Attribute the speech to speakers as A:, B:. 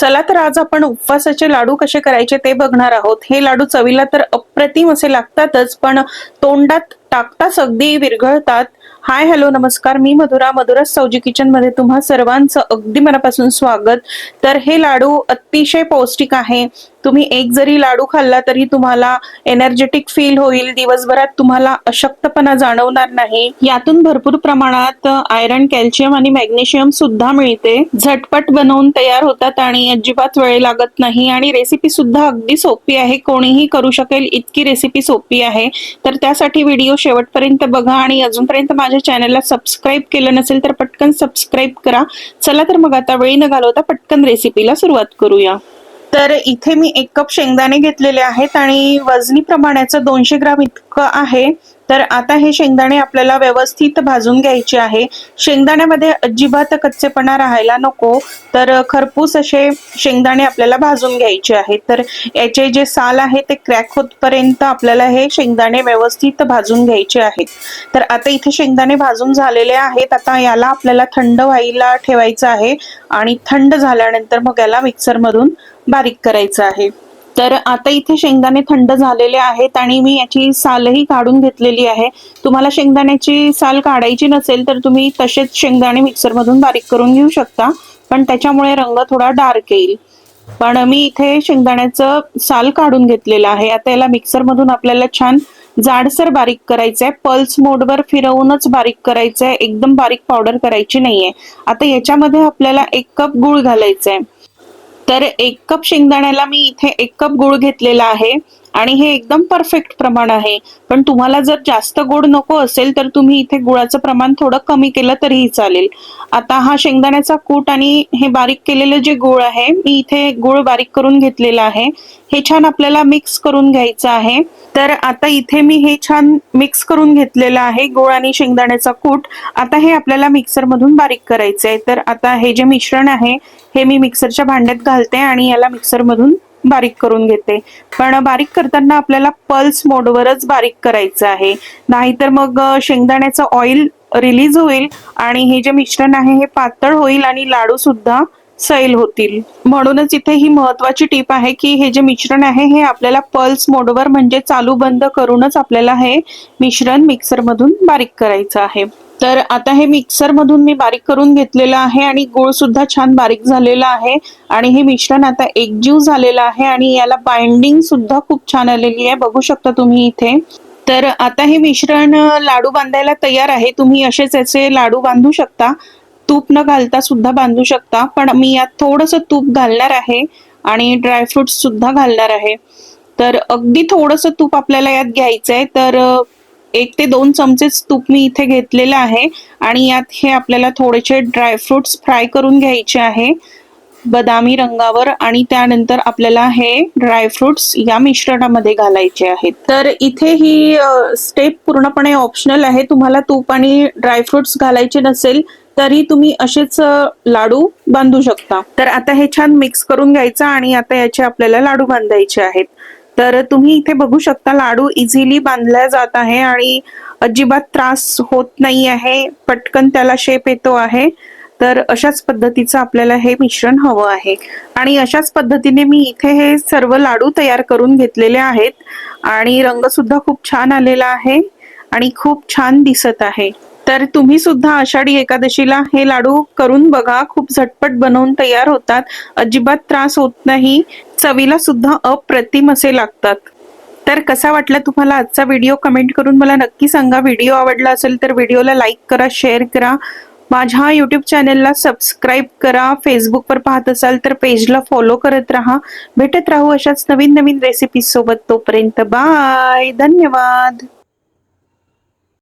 A: चला तर आज आपण उपवासाचे लाडू कसे करायचे ते बघणार आहोत। हे लाडू चवीला तर अप्रतिम असे लागतातच, पण तोंडात टाकताच अगदी विरघळतात। हाय हॅलो नमस्कार, मी मधुरा सौजी किचन मध्ये तुम्हा सर्वांचं अगदी मनापासून स्वागत। तर हे लाडू अतिशय पौष्टिक आहे। तुम्ही एक जरी लाडू खाल्ला तरी तुम्हाला एनर्जेटिक फील होईल, दिवसभरात तुम्हाला अशक्तपणा जाणवणार नाही। यातून भरपूर प्रमाणात आयरन, कॅल्शियम आणि मॅग्नेशियम सुद्धा मिळते। झटपट बनवून तयार होतात आणि अजिबात वेळ लागत नाही आणि रेसिपी सुद्धा अगदी सोपी आहे, कोणीही करू शकेल इतकी रेसिपी सोपी आहे। तर त्यासाठी व्हिडिओ शेवटपर्यंत बघा आणि अजूनपर्यंत माझ्या चॅनलला सबस्क्राईब केलं नसेल तर पटकन सबस्क्राईब करा। चला तर मग आता वेळ न घालवता पटकन रेसिपीला सुरुवात करूया। तर इथे मी 1 कप शेंगदाणे घेतलेले आहेत आणि वजनी प्रमाणाचं 200 ग्राम इतकं आहे। तर आता हे शेंगदाणे आपल्याला व्यवस्थित भाजून घ्यायचे आहे। शेंगदाण्यामध्ये अजिबात कच्चेपणा राहायला नको, तर खरपूस असे शेंगदाणे आपल्याला भाजून घ्यायचे आहेत। तर याचे जे साल आहे ते क्रॅक होतपर्यंत आपल्याला हे शेंगदाणे व्यवस्थित भाजून घ्यायचे आहेत। तर आता इथे शेंगदाणे भाजून झालेले आहेत। आता याला आपल्याला थंड व्हायला ठेवायचं आहे आणि थंड झाल्यानंतर मग याला मिक्सर मधून बारीक करायचं आहे। तर आता इथे शेंगदाणे थंड झालेले आहेत आणि मी याची सालही काढून घेतलेली आहे। तुम्हाला शेंगदाण्याची साल काढायची नसेल तर तुम्ही तसेच शेंगदाणे मिक्सर मधून बारीक करून घेऊ शकता, पण त्याच्यामुळे रंग थोडा डार्क येईल। पण मी इथे शेंगदाण्याचं साल काढून घेतलेलं आहे। आता याला मिक्सर मधून आपल्याला छान जाडसर बारीक करायचंय, पल्स मोडवर फिरवूनच बारीक करायचंय, एकदम बारीक पावडर करायची नाहीये। आता याच्यामध्ये आपल्याला 1 कप गूळ घालायचंय। तर 1 कप शेंगदाण्याला मी इथे 1 कप गूळ घेतलेला आहे आणि हे एकदम परफेक्ट प्रमाण आहे। पण तुम्हाला जर जास्त गोड नको असेल तर तुम्ही इथे गुळाचं प्रमाण थोडं कमी केलं तरीही चालेल। आता हा शेंगदाण्याचा कूट आणि हे बारीक केलेलं जे गूळ आहे, मी इथे गूळ बारीक करून घेतलेला आहे। हे छान आपल्याला मिक्स करून घ्यायचं आहे। तर आता इथे मी हे छान मिक्स करून घेतलेलं आहे गूळ आणि शेंगदाण्याचा कूट। आता हे आपल्याला मिक्सर मधून बारीक करायचंय। तर आता हे जे मिश्रण आहे हे मी मिक्सरच्या भांड्यात घालते आणि याला मिक्सर मधून बारीक करून घेते। पण बारीक करताना आपल्याला पल्स मोडवरच बारीक करायचं आहे, नाहीतर मग शेंगदाण्याचं ऑइल रिलीज होईल आणि हे जे मिश्रण आहे हे पातळ होईल आणि लाडू सुद्धा सैल होतील। म्हणूनच इथे ही महत्वाची टीप आहे की हे जे मिश्रण आहे हे आपल्याला पल्स मोडवर म्हणजे चालू बंद करूनच आपल्याला हे मिश्रण मिक्सर मधून बारीक करायचं आहे। तर आता हे मिक्सर मधून मी बारीक करून घेतलेलं आहे आणि गूळ सुद्धा छान बारीक झालेला आहे आणि हे मिश्रण आता एकजीव झालेलं आहे आणि याला बाइंडिंग सुद्धा खूप छान आलेली आहे, बघू शकता तुम्ही इथे। तर आता हे मिश्रण लाडू बांधायला तयार आहे। तुम्ही असेच याचे लाडू बांधू शकता, तूप न घालता सुद्धा बांधू शकता, पण मी यात थोडंसं तूप घालणार आहे आणि ड्रायफ्रुट्स सुद्धा घालणार आहे। तर अगदी थोडंसं तूप आपल्याला यात घ्यायचंय। तर 1 ते 2 चमचेच तूप मी इथे घेतलेलं आहे आणि यात हे आपल्याला थोडेसे ड्रायफ्रुट्स फ्राय करून घ्यायचे आहे बदामी रंगावर आणि त्यानंतर आपल्याला हे ड्रायफ्रुट्स या मिश्रणामध्ये घालायचे आहेत। तर इथे ही स्टेप पूर्णपणे ऑप्शनल आहे। तुम्हाला तूप आणि ड्रायफ्रुट्स घालायचे नसेल तरी तुम्ही असेच लाडू बांधू शकता। तर आता हे छान मिक्स करून घ्यायचं आणि आता याचे आपल्याला लाडू बांधायचे आहेत। तर तुम्ही इथे बघू शकता लाडू इझिली बांधला जात आहे आणि अजिबात त्रास होत नाही आहे, पटकन त्याला शेप येतो आहे। तर अशाच पद्धतीचं आपल्याला हे मिश्रण हवं आहे आणि अशाच पद्धतीने मी इथे हे सर्व लाडू तयार करून घेतलेले आहेत आणि रंग सुद्धा खूप छान आलेला आहे आणि खूप छान दिसत आहे। तर तुम्ही सुद्धा आषाढी एकादशीला हे लाडू करून बघा, खूप झटपट बनवून तयार होतात, अजिबात त्रास होत नाही, चवीला सुद्धा अप्रतिम असे लागतात। तर कसा वाटला तुम्हाला आजचा व्हिडिओ कमेंट करून मला नक्की सांगा। व्हिडिओ आवडला असेल तर व्हिडिओला लाईक करा, शेअर करा, माझ्या यूट्यूब चॅनलला सबस्क्राईब करा, फेसबुकवर पाहत असाल तर पेजला फॉलो करत राहा। भेटत राहू अशाच नवीन नवीन रेसिपी सोबत, तोपर्यंत बाय, धन्यवाद।